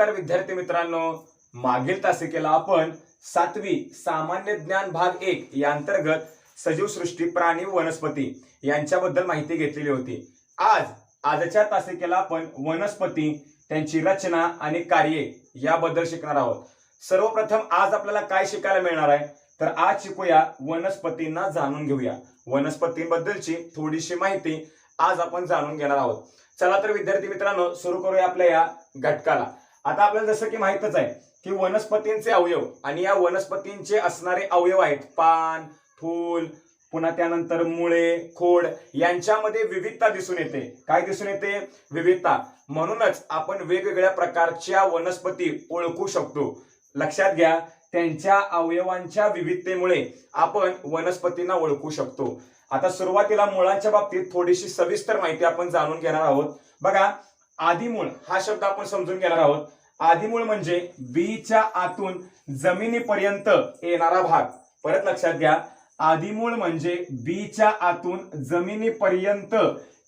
नमस्कार विद्यार्थी मित्रांनो, मागील तासिकेला आपण 7वी सामान्य ज्ञान भाग 1 या अंतर्गत सजीव सृष्टी, प्राणी व वनस्पती यांच्याबद्दल माहिती घेतलेली होती। आजच्या तासिकेला आपण वनस्पती, त्यांची रचना आणि कार्ये याबद्दल शिकणार आहोत। सर्वप्रथम आज आपल्याला काय शिकायला मिळणार आहे, तर आज शिकूया वनस्पतींना जाणून घेऊया। वनस्पतींबद्दलची थोडीशी माहिती आज आपण जाणून घेणार आहोत। चला तर विद्यार्थी मित्रांनो, सुरू करूया आपल्या या घटकाला। आता आपल्याला जसं की माहितच आहे की वनस्पतींचे अवयव आणि या वनस्पतींचे असणारे अवयव आहेत पान, फूल, पुन्हा त्यानंतर मुळे, खोड यांच्यामध्ये विविधता दिसून येते। काय दिसून येते? विविधता। म्हणूनच आपण वेगवेगळ्या प्रकारच्या वनस्पती ओळखू शकतो। लक्षात घ्या, त्यांच्या अवयवांच्या विविधतेमुळे आपण वनस्पतींना ओळखू शकतो। आता सुरुवातीला मुळांच्या बाबतीत थोडीशी सविस्तर माहिती आपण जाणून घेणार आहोत। बघा, आदिमूळ हा शब्द आपण समजून घेणार आहोत। आदिमूळ म्हणजे बीच्या आतून जमिनीपर्यंत येणारा भाग। परत लक्षात घ्या, आदिमूळ म्हणजे बीच्या आतून जमिनीपर्यंत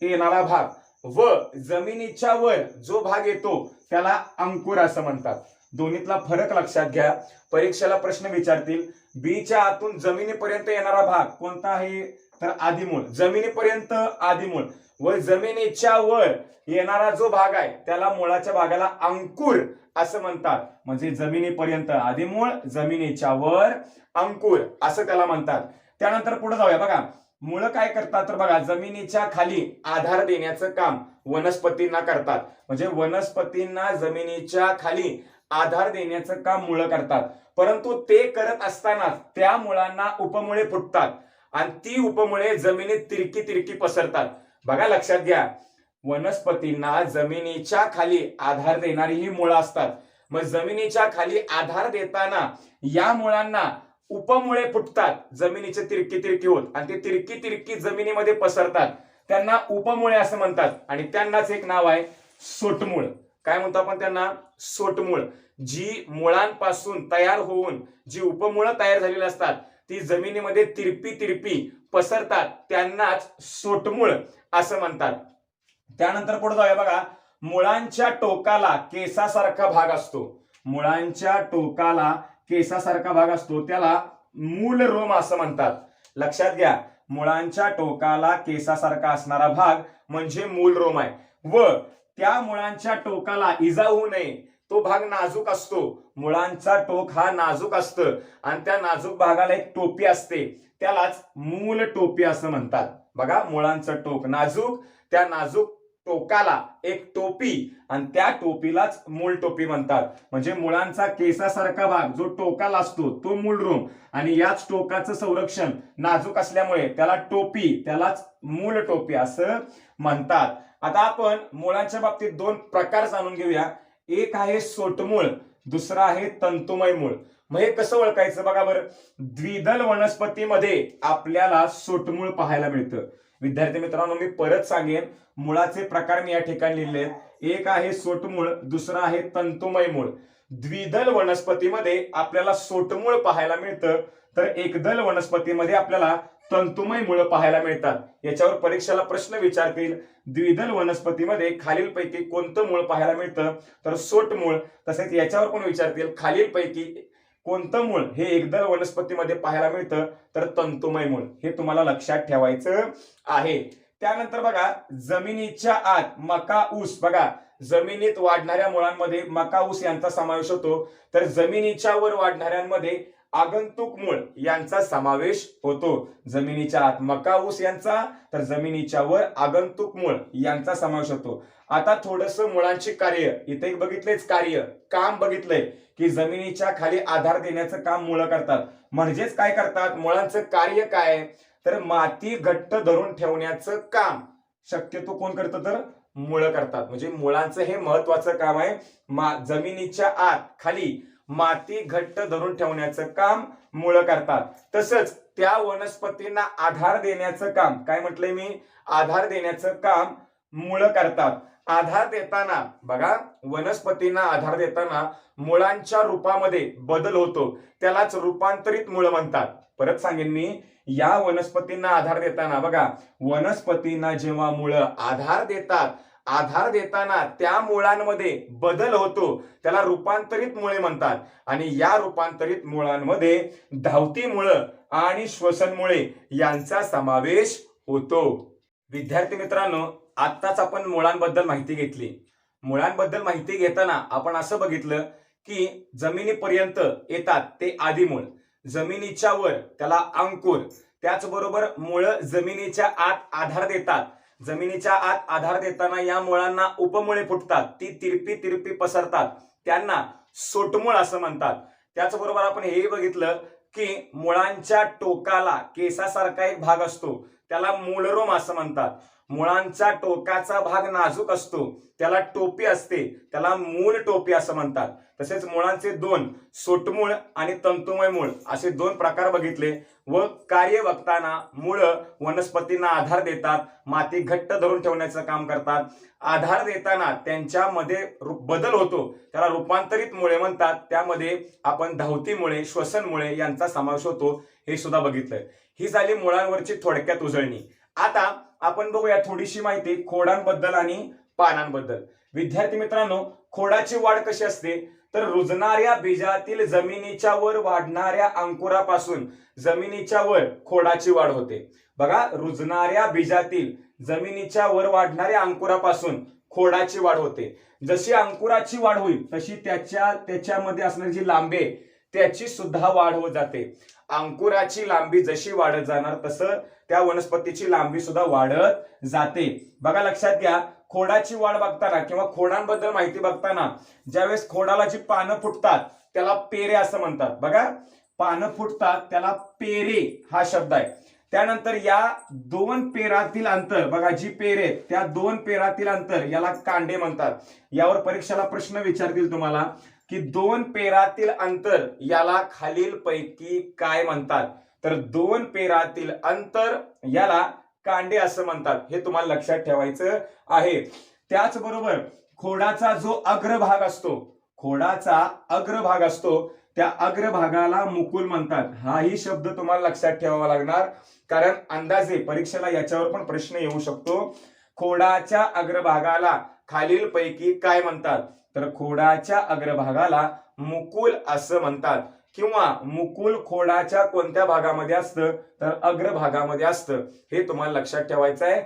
येणारा भाग व जमिनीच्या वर जो भाग येतो त्याला अंकुर असं म्हणतात। दोन्हीतला फरक लक्षात घ्या। परीक्षेला प्रश्न विचारतील, बीच्या आतून जमिनीपर्यंत येणारा भाग कोणता आहे, तर आदिमूळ। जमिनीपर्यंत आदिमूळ व जमिनीच्या वर येणारा जो भाग आहे त्याला मुळाच्या भागाला अंकुर असं म्हणतात। म्हणजे जमिनीपर्यंत आदिमूळ, जमिनीच्या वर अंकुर असं त्याला म्हणतात। त्यानंतर पुढे जाऊया। बघा, मुळ काय करतात, तर बघा जमिनीच्या खाली आधार देण्याचं काम वनस्पतींना करतात। म्हणजे वनस्पतींना जमिनीच्या खाली आधार देण्याचं काम मुळ करतात। परंतु ते करत असताना त्या मुळांना उपमुळे फुटतात आणि ती उपमुळे जमिनीत तिरकी तिरकी पसरतात। बघा लक्षात घ्या, वनस्पतींना जमिनीच्या खाली आधार देणारी ही मुळं असतात। मग जमिनीच्या खाली आधार देताना या मुळांना उपमुळे फुटतात, जमिनीचे तिरकी तिरकी होत आणि ते तिरकी तिरकी जमिनीमध्ये पसरतात। त्यांना उपमुळे असं म्हणतात आणि त्यांनाच एक नाव आहे सोटमूळ। काय म्हणतो आपण त्यांना? सोटमूळ। जी मुळांपासून तयार होऊन जी उपमुळं तयार झालेली असतात ती जमिनीमध्ये तिरपी तिरपी पसरतात, त्यांनाच सोटमूळ असं म्हणतात। त्यानंतर पुढे जाऊया। बघा, मुळांच्या टोकाला केसासारखा भाग असतो। मुळांच्या टोकाला केसासारखा भाग असतो, त्याला मूलरोम असं म्हणतात। लक्षात घ्या, मुळांच्या टोकाला केसासारखा असणारा भाग म्हणजे मूलरोम आहे व त्या मुळांच्या टोकाला इजा होऊ नये तो भाग नाजूक असतो। मुळांचा टोक हा नाजूक असतं आणि त्या नाजूक भागाला एक टोपी असते, त्यालाच मूल टोपी असं म्हणतात। बघा, मुळांचं टोक नाजूक, त्या नाजूक टोकाला एक टोपी आणि त्या टोपीलाच मूल टोपी म्हणतात। म्हणजे मुळांचा केसासारखा भाग जो टोकाला असतो तो मूलरोम आणि याच टोकाचं संरक्षण नाजूक असल्यामुळे त्याला टोपी, त्यालाच मूल टोपी असं म्हणतात। आता आपण मुळांच्या बाबतीत दोन प्रकार जाणून घेऊया। एक आहे सोटमूळ, दुसरा आहे तंतुमय मूळ। मग हे कसं ओळखायचं बघा बरं। द्विदल वनस्पतीमध्ये आपल्याला सोटमूळ पाहायला मिळतं। विद्यार्थी मित्रांनो, मी परत सांगेन, मुळाचे प्रकार मी या ठिकाणी लिहिले आहेत। एक आहे सोटमूळ, दुसरा आहे तंतुमय मूळ। द्विदल वनस्पतीमध्ये आपल्याला सोटमूळ पाहायला मिळतं, तर एकदल वनस्पतीमध्ये आपल्याला तंतुमय मूळ पाहायला मिळतात। याच्यावर परीक्षेला प्रश्न विचारतील, द्विदल वनस्पतीमध्ये खालीलपैकी कोणतं मूळ पाहायला मिळतं, तर सोटमूळ। तसेच याच्यावर पण विचारतील, खालीलपैकी कोणतं मूळ हे एकदल वनस्पतीमध्ये पाहायला मिळतं, तर तंतुमय मूळ। हे तुम्हाला लक्षात ठेवायचं आहे। त्यानंतर बघा, जमिनीच्या आत मका, ऊस। बघा, जमिनीत वाढणाऱ्या मुळांमध्ये मका, ऊस यांचा समावेश होतो, तर जमिनीच्या वर वाढणाऱ्यांमध्ये आगंतुक मूळ यांचा समावेश होतो। जमिनीच्या आत मका, ऊस यांचा, तर जमिनीच्या वर आगंतुक मूळ यांचा समावेश होतो। आता थोडंसं मुळांची कार्य इथे एक बघितलेच, कार्य काम बघितलंय की जमिनीच्या खाली आधार देण्याचं काम मुळं करतात। म्हणजेच काय करतात, मुळांचं कार्य काय, तर माती घट्ट धरून ठेवण्याचं काम शक्यतो कोण करतं, तर मुळं करतात। म्हणजे मुळांचं हे महत्वाचं काम आहे, जमिनीच्या आत खाली माती घट्ट धरून ठेवण्याचं काम मुळं करतात। तसंच त्या वनस्पतींना आधार देण्याचं काम, काय म्हटलंय मी, आधार देण्याचं काम मुळं करतात। आधार देताना बघा, वनस्पतींना आधार देताना मुळांच्या रूपामध्ये बदल होतो, त्यालाच रूपांतरित मुळ म्हणतात। परत सांगेन मी, या वनस्पतींना आधार देताना बघा, वनस्पतींना जेव्हा मुळं आधार देतात, आधार देताना त्या मुळांमध्ये बदल होतो त्याला रूपांतरित मुळे म्हणतात. आणि या रूपांतरित मुळांमध्ये धावती मुळं आणि श्वसन मुळे यांचा समावेश होतो. विद्यार्थी मित्रांनो, आत्ताच आपण मुळांबद्दल माहिती घेतली. मुळांबद्दल माहिती घेताना आपण असं बघितलं की जमिनीपर्यंत येतात ते आदिमूळ, जमिनीच्या वर त्याला अंकुर, त्याचबरोबर मुळं जमिनीच्या आत आधार देतात. जमिनीच्या आत आधार देताना या मुळांना उपमुळे फुटतात, ती तिरपी तिरपी पसरतात, त्यांना सोटमुळ असं म्हणतात. त्याचबरोबर आपण हेही बघितलं की मुळांच्या टोकाला केसासारखा एक भाग असतो, त्याला मूलरोम असं म्हणतात. मुळांचा टोकाचा भाग नाजूक असतो, त्याला टोपी असते, त्याला मूल टोपी असं म्हणतात. तसेच मुळांचे दोन, सोटमूळ आणि तंतुमय मूळ असे दोन प्रकार बघितले. व कार्य बघताना मुळं वनस्पतींना आधार देतात, माती घट्ट धरून ठेवण्याचं काम करतात. आधार देताना त्यांच्यामध्ये बदल होतो त्याला रूपांतरित मुळे म्हणतात. त्यामध्ये आपण धावती मुळे, श्वसन मुळे यांचा समावेश होतो हे सुद्धा बघितलं. ही झाली मुळांवरची थोडक्यात उजळणी. आता आपण बघूया थोडीशी माहिती खोडांबद्दल आणि पानांबद्दल. विद्यार्थी मित्रांनो, खोडाची वाढ कशी असते तर रुजणाऱ्या बीजातील जमिनीच्या वर वाढणाऱ्या अंकुरापासून जमिनीच्या वर खोडाची वाढ होते. बघा, रुजणाऱ्या बीजातील जमिनीच्या वर वाढणाऱ्या अंकुरापासून खोडाची वाढ होते. जशी अंकुराची वाढ होईल तशी त्याच्यामध्ये असणारी जी लांबी आहे त्याची सुद्धा वाढ होत जाते. अंकुराची लांबी जशी वाढत जाणार तसं त्या वनस्पतीची लांबी सुद्धा वाढत जाते. बघा, लक्षात घ्या, खोडाची वाढ बघताना किंवा खोडांबद्दल माहिती बघताना ज्यावेळेस खोडाला जी पानं फुटतात त्याला पेरे असं म्हणतात. बघा, पानं फुटतात त्याला पेरे हा शब्द आहे. त्यानंतर या दोन पेरातील अंतर, बघा जी पेरे त्या दोन पेरातील अंतर याला कांडे म्हणतात. यावर परीक्षेला प्रश्न विचारतील तुम्हाला की दोन पेरातील अंतर याला खालील पैकी काय म्हणतात. तर दोन पेरातील अंतर याला कांडे असं म्हणतात. हे तुम्हाला लक्षात ठेवायचं आहे. त्याचबरोबर खोडाचा जो अग्रभाग असतो, खोडाचा अग्रभाग असतो त्या अग्रभागाला मुकुल म्हणतात. हाही शब्द तुम्हाला लक्षात ठेवावा लागणार, कारण अंदाजे परीक्षेला याच्यावर पण प्रश्न येऊ शकतो. खोडाच्या अग्रभागाला खालील पैकी काय म्हणतात. तर खोडाच्या अग्रभागाला मुकुल असं म्हणतात. किंवा मुकुल खोडाच्या कोणत्या भागामध्ये असतं तर अग्रभागामध्ये असतं. हे तुम्हाला लक्षात ठेवायचं आहे.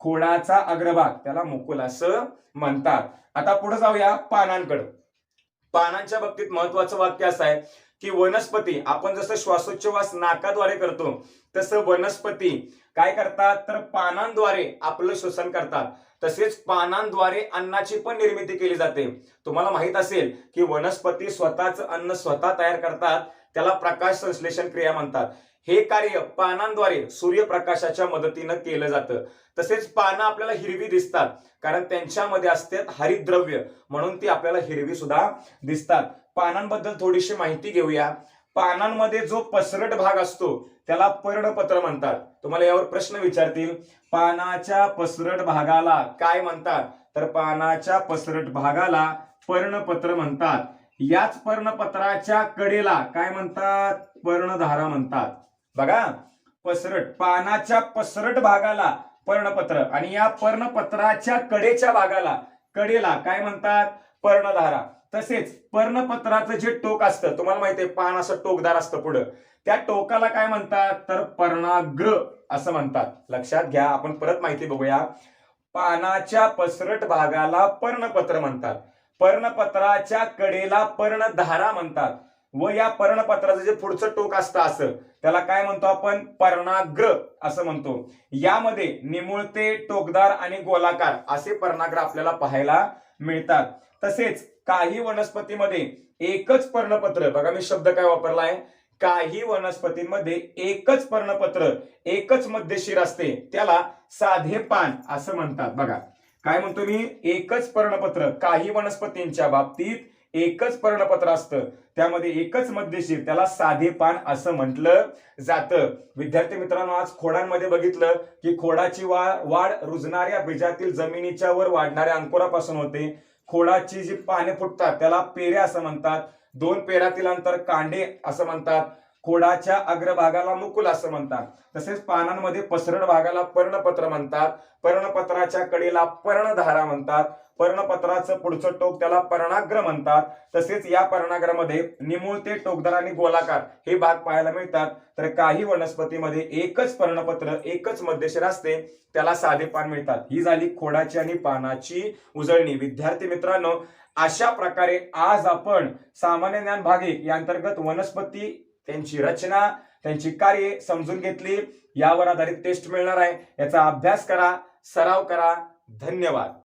खोडाचा अग्रभाग त्याला मुकुल असं म्हणतात. आता पुढे जाऊया पानांकडे. पानांच्या बाबतीत महत्वाचं वाक्य असं आहे की वनस्पती, आपण जसं श्वासोच्छवास नाकाद्वारे करतो तसं वनस्पती काय करतात तर पानांद्वारे आपलं श्वसन करतात. तसेच पानांद्वारे अन्नाची पण निर्मिती केली जाते. तुम्हाला माहित असेल की वनस्पती स्वतःच अन्न स्वतः तयार करतात, त्याला प्रकाश संश्लेषण क्रिया म्हणतात. हे कार्य पानांद्वारे सूर्यप्रकाशाच्या मदतीनं केलं जातं. तसेच पानं आपल्याला हिरवी दिसतात कारण त्यांच्यामध्ये असतात हरितद्रव्य, म्हणून ती आपल्याला हिरवी सुद्धा दिसतात. पानांबद्दल थोडीशी माहिती घेऊया. पानांमध्ये जो पसरट भाग असतो त्याला पर्णपत्र म्हणतात. तुम्हाला यावर प्रश्न विचारतील, पानाच्या पसरट भागाला काय म्हणतात तर पानाच्या पसरट भागाला पर्णपत्र म्हणतात. याच पर्णपत्राच्या कडेला काय म्हणतात पर्णधारा म्हणतात. बघा, पसरट, पानाच्या पसरट भागाला पर्णपत्र आणि या पर्णपत्राच्या कडेच्या भागाला, कडेला काय म्हणतात पर्णधारा. तसेच पर्णपत्राचं जे टोक असतं, तुम्हाला माहिती आहे पान असं टोकदार असतं पुढं, त्या टोकाला काय म्हणतात तर पर्णाग्र असं म्हणतात. लक्षात घ्या. आपण परत माहिती बघूया. पानाच्या पसरट भागाला पर्णपत्र म्हणतात, पर्णपत्राच्या कडेला पर्णधारा म्हणतात व या पर्णपत्राचं जे पुढचं टोक असतं असं त्याला काय म्हणतो आपण पर्णाग्र असं म्हणतो. यामध्ये निमुळते, टोकदार आणि गोलाकार असे पर्णाग्र आपल्याला पाहायला मिळतात. तसेच काही वनस्पतीमध्ये एकच पर्णपत्र, बघा मी शब्द काय वापरलाय, काही वनस्पतींमध्ये एकच पर्णपत्र, एकच मध्यशीर असते, त्याला साधे पान असं म्हणतात. बघा काय म्हणतो मी, एकच पर्णपत्र, काही वनस्पतींच्या बाबतीत एकच पर्णपत्र असतं, त्यामध्ये एकच मध्यशीर, त्याला साधे पान असं म्हटलं जातं. विद्यार्थी मित्रांनो, आज खोडांमध्ये बघितलं की खोडाची वाढ रुजणाऱ्या बीजातील जमिनीच्या वर वाढणाऱ्या अंकुरापासून होते. खोडाची जी पाने फुटतात त्याला पेरे असं म्हणतात. दोन पेरातील अंतर कांडे असं म्हणतात. खोडाच्या अग्रभागाला मुकुल असं म्हणतात. तसेच पानांमध्ये पसरट भागाला पर्णपत्र म्हणतात. पर्णपत्राच्या कडेला पर्णधारा म्हणतात. पर्णपत्राचं पुढचं टोक त्याला पर्णाग्र म्हणतात. तसेच या पर्णाग्रामध्ये निमुळते, टोकदार आणि गोलाकार हे भाग पाहायला मिळतात. तर काही वनस्पतीमध्ये एकच पर्णपत्र, एकच मध्यशिर असते, त्याला साधे पान मिळतात. ही झाली खोडाची आणि पानाची उजळणी. विद्यार्थी मित्रांनो, अशा प्रकारे आज आपण सामान्य ज्ञान भाग 1 या अंतर्गत वनस्पती, त्यांची रचना, त्यांची कार्ये समजून घेतली. यावर आधारित टेस्ट मिळणार आहे. याचा अभ्यास करा, सराव करा. धन्यवाद.